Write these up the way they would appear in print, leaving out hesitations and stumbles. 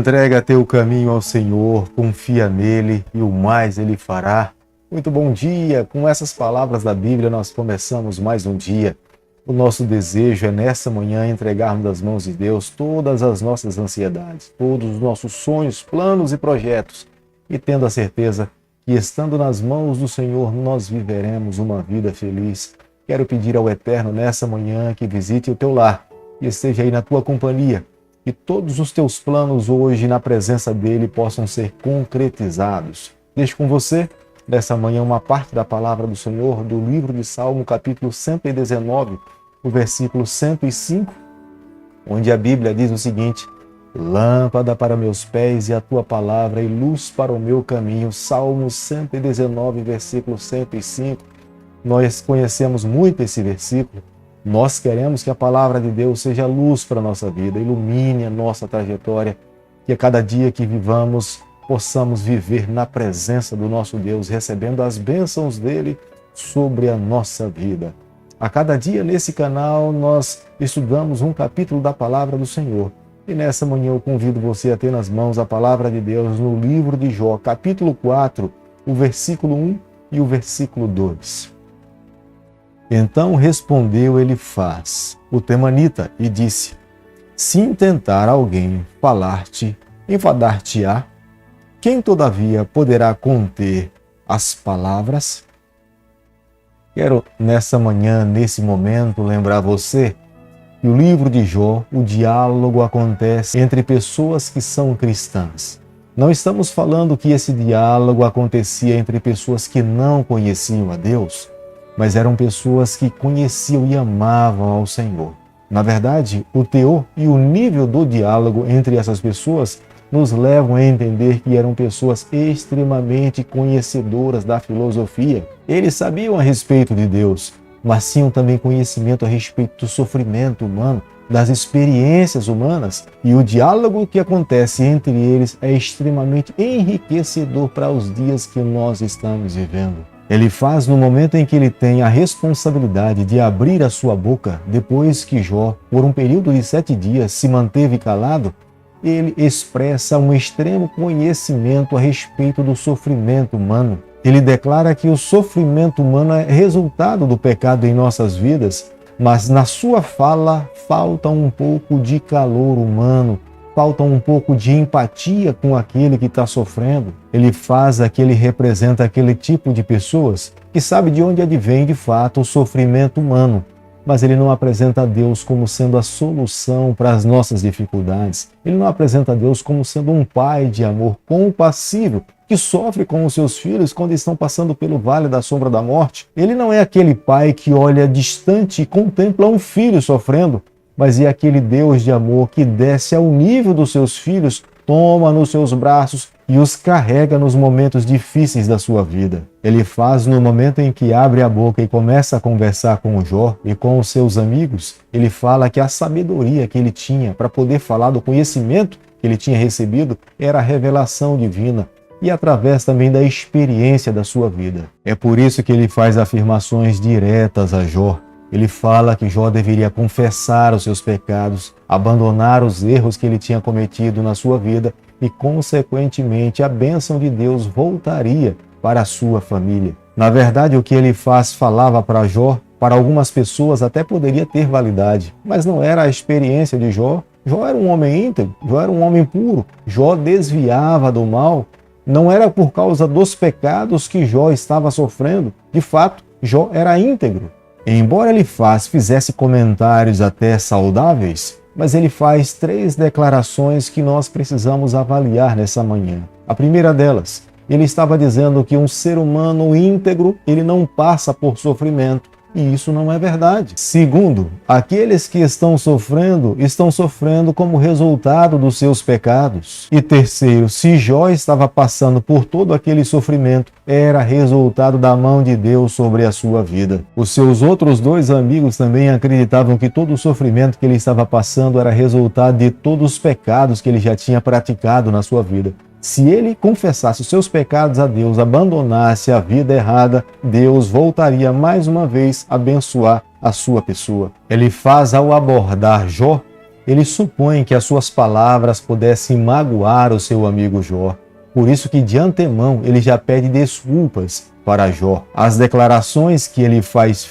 Entrega teu caminho ao Senhor, confia nele e o mais ele fará. Muito bom dia! Com essas palavras da Bíblia nós começamos mais um dia. O nosso desejo é nessa manhã entregarmos nas mãos de Deus todas as nossas ansiedades, todos os nossos sonhos, planos e projetos, e tendo a certeza que estando nas mãos do Senhor nós viveremos uma vida feliz. Quero pedir ao Eterno nessa manhã que visite o teu lar e esteja aí na tua companhia, que todos os teus planos hoje na presença dele possam ser concretizados. Deixo com você nessa manhã uma parte da palavra do Senhor do livro de Salmo, capítulo 119, o versículo 105, onde a Bíblia diz o seguinte: lâmpada para meus pés e a tua palavra e luz para o meu caminho. Salmo 119, versículo 105. Nós conhecemos muito esse versículo. Nós queremos que a palavra de Deus seja luz para a nossa vida, ilumine a nossa trajetória, que a cada dia que vivamos possamos viver na presença do nosso Deus, recebendo as bênçãos dele sobre a nossa vida. A cada dia nesse canal nós estudamos um capítulo da palavra do Senhor. E nessa manhã eu convido você a ter nas mãos a palavra de Deus no livro de Jó, capítulo 4, o versículo 1 e o versículo 2. Então respondeu Elifaz, o temanita, e disse: se intentar alguém falar-te, enfadar-te-á, quem todavia poderá conter as palavras? Quero nessa manhã, nesse momento, lembrar você que o livro de Jó, o diálogo acontece entre pessoas que são cristãs. Não estamos falando que esse diálogo acontecia entre pessoas que não conheciam a Deus, mas eram pessoas que conheciam e amavam ao Senhor. Na verdade, o teor e o nível do diálogo entre essas pessoas nos levam a entender que eram pessoas extremamente conhecedoras da filosofia. Eles sabiam a respeito de Deus, mas tinham também conhecimento a respeito do sofrimento humano, das experiências humanas, e o diálogo que acontece entre eles é extremamente enriquecedor para os dias que nós estamos vivendo. Elifaz, no momento em que ele tem a responsabilidade de abrir a sua boca, depois que Jó, por um período de 7 dias, se manteve calado, ele expressa um extremo conhecimento a respeito do sofrimento humano. Ele declara que o sofrimento humano é resultado do pecado em nossas vidas, mas na sua fala falta um pouco de calor humano, falta um pouco de empatia com aquele que está sofrendo. Ele representa aquele tipo de pessoas que sabe de onde advém de fato o sofrimento humano, mas ele não apresenta Deus como sendo a solução para as nossas dificuldades. Ele não apresenta Deus como sendo um pai de amor compassivo, que sofre com os seus filhos quando estão passando pelo vale da sombra da morte. Ele não é aquele pai que olha distante e contempla um filho sofrendo, mas é aquele Deus de amor que desce ao nível dos seus filhos, toma nos seus braços e os carrega nos momentos difíceis da sua vida. Ele faz no momento em que abre a boca e começa a conversar com o Jó e com os seus amigos, ele fala que a sabedoria que ele tinha para poder falar do conhecimento que ele tinha recebido era a revelação divina e através também da experiência da sua vida. É por isso que ele faz afirmações diretas a Jó. Ele fala que Jó deveria confessar os seus pecados, abandonar os erros que ele tinha cometido na sua vida e, consequentemente, a bênção de Deus voltaria para a sua família. Na verdade, o que Elifaz falava para Jó, para algumas pessoas até poderia ter validade, mas não era a experiência de Jó. Jó era um homem íntegro, Jó era um homem puro, Jó desviava do mal. Não era por causa dos pecados que Jó estava sofrendo. De fato, Jó era íntegro. Embora Elifaz fizesse comentários até saudáveis, mas ele faz 3 declarações que nós precisamos avaliar nessa manhã. A primeira delas, ele estava dizendo que um ser humano íntegro, ele não passa por sofrimento. E isso não é verdade. Segundo, aqueles que estão sofrendo como resultado dos seus pecados. E terceiro, se Jó estava passando por todo aquele sofrimento, era resultado da mão de Deus sobre a sua vida. Os seus outros 2 amigos também acreditavam que todo o sofrimento que ele estava passando era resultado de todos os pecados que ele já tinha praticado na sua vida. Se ele confessasse os seus pecados a Deus, abandonasse a vida errada, Deus voltaria mais uma vez a abençoar a sua pessoa. Elifaz, ao abordar Jó, ele supõe que as suas palavras pudessem magoar o seu amigo Jó. Por isso que de antemão ele já pede desculpas para Jó. As declarações que ele faz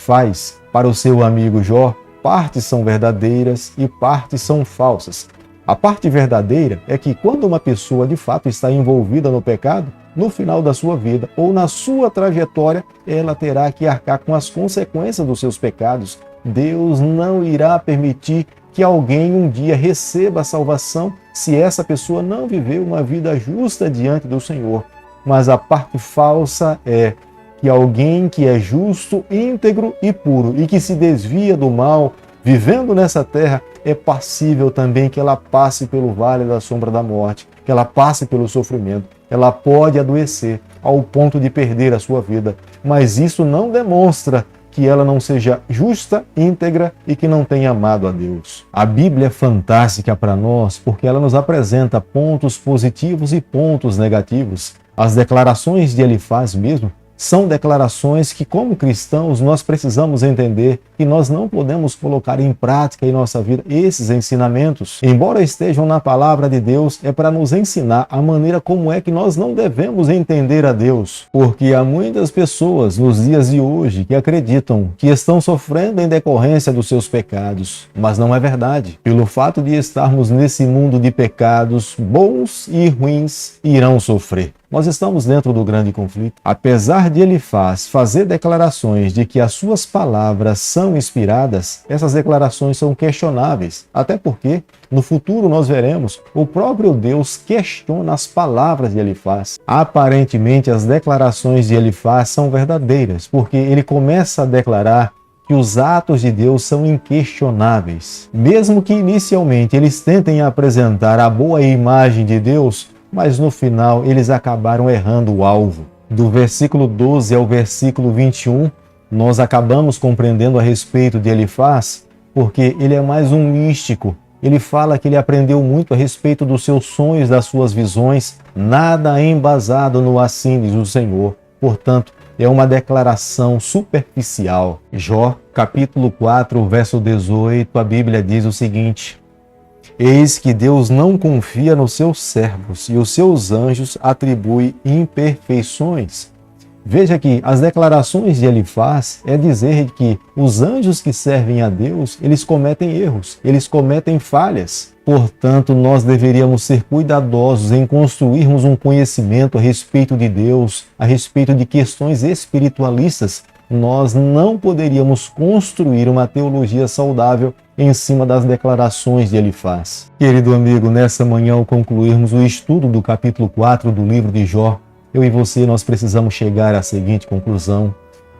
para o seu amigo Jó, partes são verdadeiras e partes são falsas. A parte verdadeira é que quando uma pessoa de fato está envolvida no pecado, no final da sua vida ou na sua trajetória, ela terá que arcar com as consequências dos seus pecados. Deus não irá permitir que alguém um dia receba a salvação se essa pessoa não viveu uma vida justa diante do Senhor. Mas a parte falsa é que alguém que é justo, íntegro e puro e que se desvia do mal, vivendo nessa terra, é passível também que ela passe pelo vale da sombra da morte, que ela passe pelo sofrimento. Ela pode adoecer ao ponto de perder a sua vida, mas isso não demonstra que ela não seja justa, íntegra e que não tenha amado a Deus. A Bíblia é fantástica para nós porque ela nos apresenta pontos positivos e pontos negativos. As declarações de Elifaz mesmo são declarações que, como cristãos, nós precisamos entender que nós não podemos colocar em prática em nossa vida esses ensinamentos. Embora estejam na palavra de Deus, é para nos ensinar a maneira como é que nós não devemos entender a Deus. Porque há muitas pessoas nos dias de hoje que acreditam que estão sofrendo em decorrência dos seus pecados, mas não é verdade. Pelo fato de estarmos nesse mundo de pecados, bons e ruins irão sofrer. Nós estamos dentro do grande conflito. Apesar de Elifaz fazer declarações de que as suas palavras são inspiradas, essas declarações são questionáveis. Até porque, no futuro nós veremos, o próprio Deus questiona as palavras de Elifaz. Aparentemente, as declarações de Elifaz são verdadeiras, porque ele começa a declarar que os atos de Deus são inquestionáveis. Mesmo que inicialmente eles tentem apresentar a boa imagem de Deus, mas no final eles acabaram errando o alvo. Do versículo 12 ao versículo 21, nós acabamos compreendendo a respeito de Elifaz, porque ele é mais um místico. Ele fala que ele aprendeu muito a respeito dos seus sonhos, das suas visões, nada embasado no assim diz o Senhor. Portanto, é uma declaração superficial. Jó, capítulo 4, verso 18, a Bíblia diz o seguinte: eis que Deus não confia nos seus servos e os seus anjos atribui imperfeições. Veja que as declarações de Elifaz é dizer que os anjos que servem a Deus, eles cometem erros, eles cometem falhas. Portanto, nós deveríamos ser cuidadosos em construirmos um conhecimento a respeito de Deus, a respeito de questões espiritualistas. Nós não poderíamos construir uma teologia saudável em cima das declarações de Elifaz. Querido amigo, nessa manhã, ao concluirmos o estudo do capítulo 4 do livro de Jó, eu e você, nós precisamos chegar à seguinte conclusão: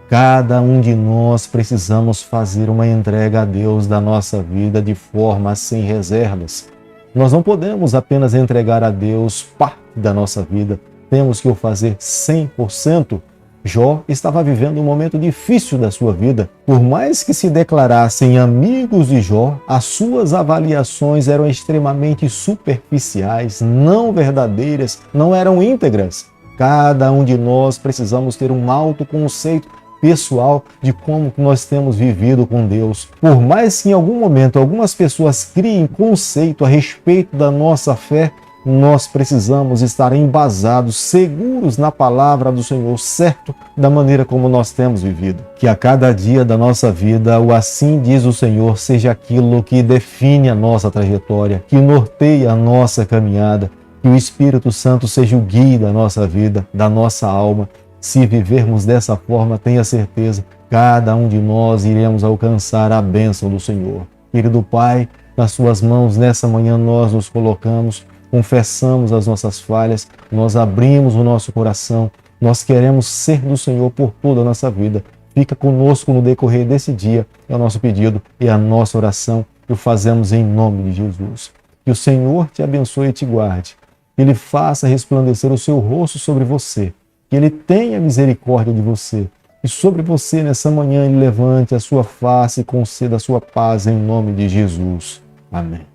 cada um de nós precisamos fazer uma entrega a Deus da nossa vida de forma sem reservas. Nós não podemos apenas entregar a Deus parte da nossa vida, temos que o fazer 100%. Jó estava vivendo um momento difícil da sua vida. Por mais que se declarassem amigos de Jó, as suas avaliações eram extremamente superficiais, não verdadeiras, não eram íntegras. Cada um de nós precisamos ter um autoconceito pessoal de como nós temos vivido com Deus. Por mais que em algum momento algumas pessoas criem conceito a respeito da nossa fé, nós precisamos estar embasados, seguros na palavra do Senhor, certo da maneira como nós temos vivido. Que a cada dia da nossa vida, o assim diz o Senhor, seja aquilo que define a nossa trajetória, que norteia a nossa caminhada, que o Espírito Santo seja o guia da nossa vida, da nossa alma. Se vivermos dessa forma, tenha certeza, cada um de nós iremos alcançar a bênção do Senhor. Querido Pai, nas suas mãos nessa manhã nós nos colocamos, confessamos as nossas falhas, nós abrimos o nosso coração, nós queremos ser do Senhor por toda a nossa vida. Fica conosco no decorrer desse dia, é o nosso pedido e a nossa oração, que o fazemos em nome de Jesus. Que o Senhor te abençoe e te guarde, que Ele faça resplandecer o seu rosto sobre você, que Ele tenha misericórdia de você, e sobre você nessa manhã Ele levante a sua face e conceda a sua paz em nome de Jesus. Amém.